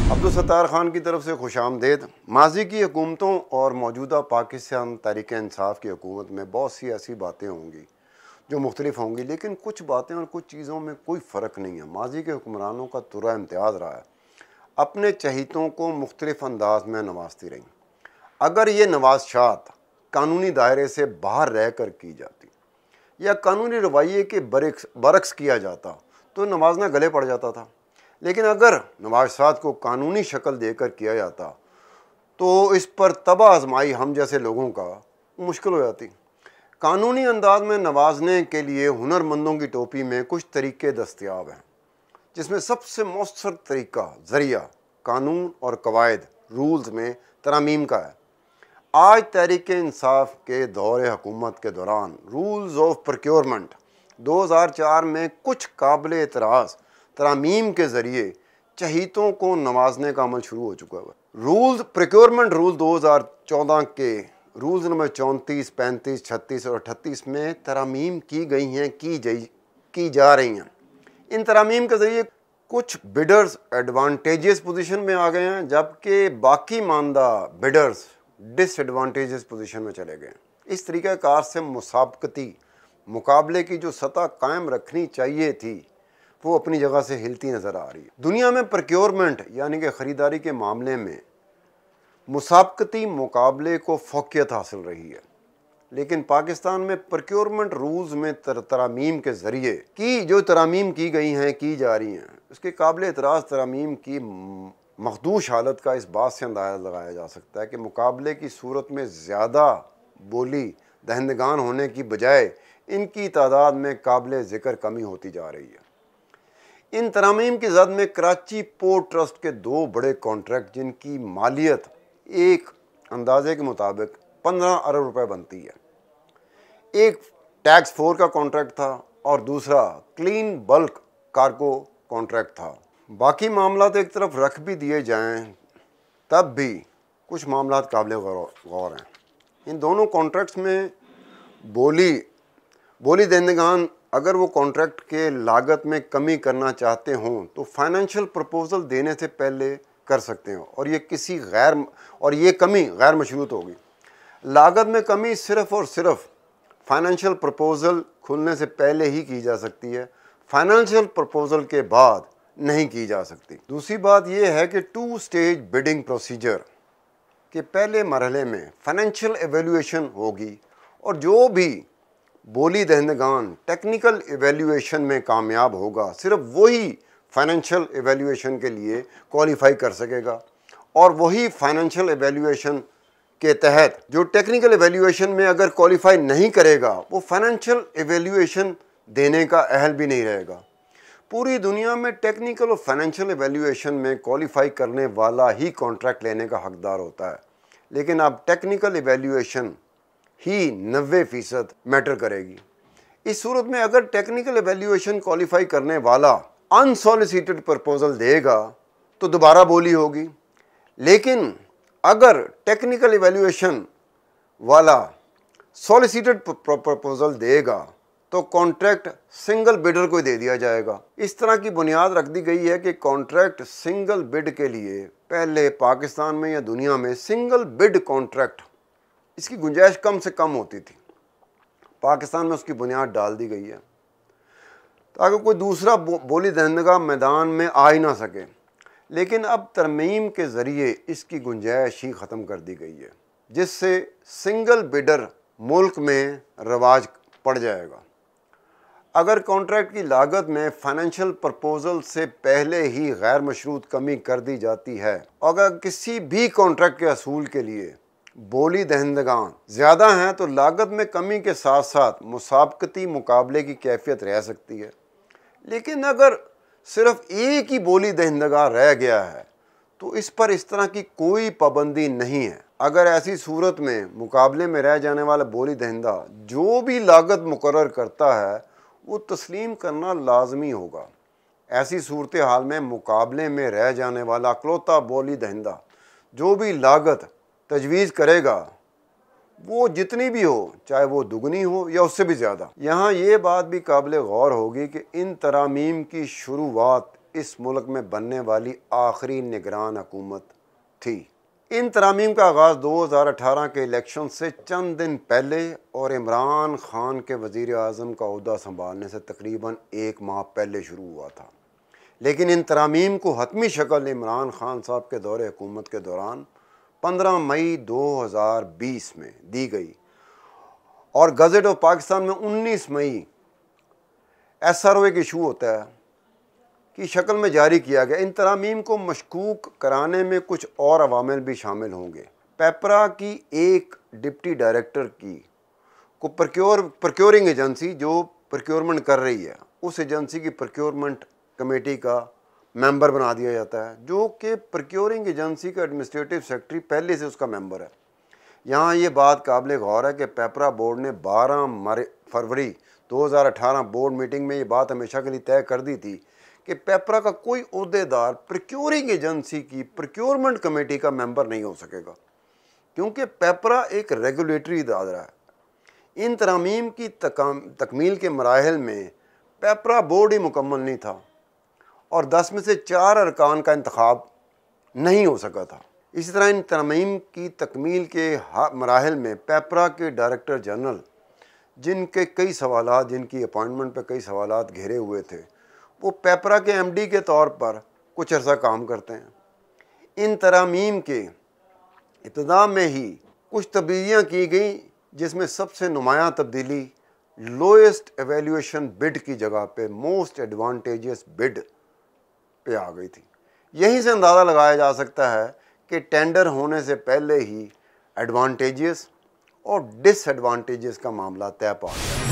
अब्दुल सत्तार खान की तरफ से खुशामदेद। माजी की हुकूमतों और मौजूदा पाकिस्तान तहरीक इंसाफ की हुकूमत में बहुत सी ऐसी बातें होंगी जो मुख्तलिफ होंगी, लेकिन कुछ बातें और कुछ चीज़ों में कोई फ़र्क नहीं है। माजी के हुक्मरानों का तुरा इम्तियाज़ रहा है, अपने चहीतों को मुख्तलिफ अंदाज में नवाजती रहीं। अगर ये नवाजशात कानूनी दायरे से बाहर रह कर की जाती या कानूनी रवैये के बरक्स किया जाता तो नवाजना गले पड़ जाता था, लेकिन अगर नवाजशात को कानूनी शक्ल देकर किया जाता तो इस पर तबाह आजमाई हम जैसे लोगों का मुश्किल हो जाती। कानूनी अंदाज में नवाजने के लिए हुनरमंदों की टोपी में कुछ तरीके दस्तयाब हैं, जिसमें सबसे मौसर तरीका ज़रिया कानून और कवायद रूल्स में तरमीम का है। आज तहरीक इंसाफ के दौरे हुकूमत के दौरान रूल्स ऑफ प्रोक्योरमेंट 2004 में कुछ काबिल एतराज़ तरमीम के ज़रिए चहीतों को नवाजने का अमल शुरू हो चुका है। रूल्स प्रोक्योरमेंट रूल 2014 के रूल्स नंबर 34, 35, 36 और 38 में तरमीम की गई हैं, की जा रही हैं। इन तरमीम के ज़रिए कुछ बिडर्स एडवांटेजियस पोजीशन में आ गए हैं, जबकि बाकी मानदा बिडर्स डिसएडवांटेजियस पोजीशन में चले गए। इस तरीक़ाकार से मुसाबकती मुकाबले की जो सतह कायम रखनी चाहिए थी वो अपनी जगह से हिलती नज़र आ रही है। दुनिया में प्रोक्योरमेंट यानी कि ख़रीदारी के मामले में मुसाबकती मुकाबले को फ़ौक़ियत हासिल रही है, लेकिन पाकिस्तान में प्रोक्योरमेंट रूल्स में तरमीम के ज़रिए की जो तरमीम की गई हैं, की जा रही हैं, उसके काबिल एतराज़ तरमीम की मखदूश हालत का इस बात से अंदाज़ा लगाया जा सकता है कि मुकाबले की सूरत में ज़्यादा बोली दहंदगान होने की बजाय इनकी तादाद में काबिल ज़िक्र कमी होती जा रही है। इन तरमीम की जद में कराची पोर्ट ट्रस्ट के दो बड़े कॉन्ट्रैक्ट, जिनकी मालियत एक अंदाजे के मुताबिक 15 अरब रुपए बनती है, एक टैक्स 4 का कॉन्ट्रैक्ट था और दूसरा क्लीन बल्क कार्गो कॉन्ट्रैक्ट था। बाकी मामला तो एक तरफ रख भी दिए जाएं, तब भी कुछ मामला काबिल गौर हैं। इन दोनों कॉन्ट्रैक्ट्स में बोली दहंदगान अगर वो कॉन्ट्रैक्ट के लागत में कमी करना चाहते हों तो फाइनेंशियल प्रपोजल देने से पहले कर सकते हैं, और ये कमी गैर मशरूत होगी। लागत में कमी सिर्फ़ और सिर्फ फाइनेंशियल प्रपोजल खुलने से पहले ही की जा सकती है, फाइनेंशियल प्रपोजल के बाद नहीं की जा सकती। दूसरी बात यह है कि 2 स्टेज बिडिंग प्रोसीजर के पहले मरहले में फाइनेंशियल एवेल्यूएशन होगी, और जो भी बोली दहंदगान टेक्निकल एवेल्यूएशन में कामयाब होगा सिर्फ वही फाइनेंशियल एवेल्यूएशन के लिए क्वालिफाई कर सकेगा, और वही फाइनेंशियल एवेल्यूएशन के तहत जो टेक्निकल एवेल्यूएशन में अगर क्वालिफाई नहीं करेगा वो फाइनेंशियल एवेल्यूएशन देने का अहल भी नहीं रहेगा। पूरी दुनिया में टेक्निकल और फाइनेंशियल एवेल्यूएशन में क्वालिफाई करने वाला ही कॉन्ट्रैक्ट लेने का हकदार होता है, लेकिन अब टेक्निकल एवेल्यूएशन ही 90% मैटर करेगी। इस सूरत में अगर टेक्निकल एवेल्यूएशन क्वालिफाई करने वाला अनसॉलिसिटेड प्रपोजल देगा तो दोबारा बोली होगी, लेकिन अगर टेक्निकल एवेल्यूएशन वाला सॉलिसिटेड प्रपोजल देगा तो कॉन्ट्रैक्ट सिंगल बिडर को दे दिया जाएगा। इस तरह की बुनियाद रख दी गई है कि कॉन्ट्रैक्ट सिंगल बिड के लिए पहले पाकिस्तान में या दुनिया में सिंगल बिड कॉन्ट्रैक्ट इसकी गुंजाइश कम से कम होती थी। पाकिस्तान में उसकी बुनियाद डाल दी गई है ताकि कोई दूसरा बोली दहंदगा मैदान में आ ही ना सके, लेकिन अब तरमीम के ज़रिए इसकी गुंजाइश ही ख़त्म कर दी गई है, जिससे सिंगल बिडर मुल्क में रवाज पड़ जाएगा। अगर कॉन्ट्रैक्ट की लागत में फाइनेंशियल प्रपोजल से पहले ही गैर मशरूत कमी कर दी जाती है, अगर किसी भी कॉन्ट्रैक्ट के असूल के लिए बोली दहंदगान ज़्यादा हैं तो लागत में कमी के साथ साथ मुसाबकती मुकाबले की कैफियत रह सकती है। लेकिन अगर सिर्फ एक ही बोली दहंदगा रह गया है तो इस पर इस तरह की कोई पाबंदी नहीं है। अगर ऐसी सूरत में मुकाबले में रह जाने वाला बोली दहंदा जो भी लागत मुकर्रर करता है वो तस्लीम करना लाजमी होगा। ऐसी सूरत हाल में मुकाबले में रह जाने वाला अकलौता बोली दहंदा जो भी लागत तजवीज़ करेगा वो जितनी भी हो, चाहे वो दुगनी हो या उससे भी ज़्यादा। यहाँ ये बात भी काबिल गौर होगी कि इन तरामीम की शुरुआत इस मुल्क में बनने वाली आखिरी निगरान हुकूमत थी। इन तरामीम का आगाज़ 2018 के इलेक्शन से चंद दिन पहले और इमरान खान के वज़ीर आज़म का ओहदा संभालने से तकरीबन 1 माह पहले शुरू हुआ था, लेकिन इन तरामीम को हतमी शक्ल इमरान खान साहब के दौरे हुकूमत के दौरान 15 मई 2020 में दी गई और गज़ट ऑफ पाकिस्तान में 19 मई SRO एक इशू होता है की शक्ल में जारी किया गया। इन तरामीम को मशकूक कराने में कुछ और अवामिल भी शामिल होंगे। पेपरा की एक डिप्टी डायरेक्टर की को प्रक्योरिंग एजेंसी जो प्रक्योरमेंट कर रही है, उस एजेंसी की प्रक्योरमेंट कमेटी का मेंबर बना दिया जाता है, जो कि प्रक्योरिंग एजेंसी का एडमिनिस्ट्रेटिव सेक्रेटरी पहले से उसका मेंबर है। यहाँ ये बात काबिल गौर है कि पेपरा बोर्ड ने 12 फरवरी 2018 बोर्ड मीटिंग में ये बात हमेशा के लिए तय कर दी थी कि पेपरा का कोई ओहदेदार प्रक्योरिंग एजेंसी की प्रक्योरमेंट कमेटी का मेंबर नहीं हो सकेगा, क्योंकि पेपरा एक रेगुलेटरी इदारा है। इन तरामीम की तकमील के मराहल में पेपरा बोर्ड ही मुकम्मल नहीं था और 10 में से 4 अरकान का इंतखाब नहीं हो सका था। इसी तरह इन तरामीम की तकमील के मराहल में पेपरा के डायरेक्टर जनरल, जिनके कई सवालात, जिनकी अपॉइंटमेंट पर कई सवालात घेरे हुए थे, वो पेपरा के MD के तौर पर कुछ अर्सा काम करते हैं। इन तरामीम के इब्तिदा में ही कुछ तब्दीलियाँ की गई, जिसमें सबसे नुमायाँ तब्दीली लोएस्ट एवेल्यूएशन बिड की जगह पे मोस्ट एडवांटेजियस बिड पे आ गई थी। यहीं से अंदाज़ा लगाया जा सकता है कि टेंडर होने से पहले ही एडवांटेजियस और डिसएडवांटेजियस का मामला तय पा गया।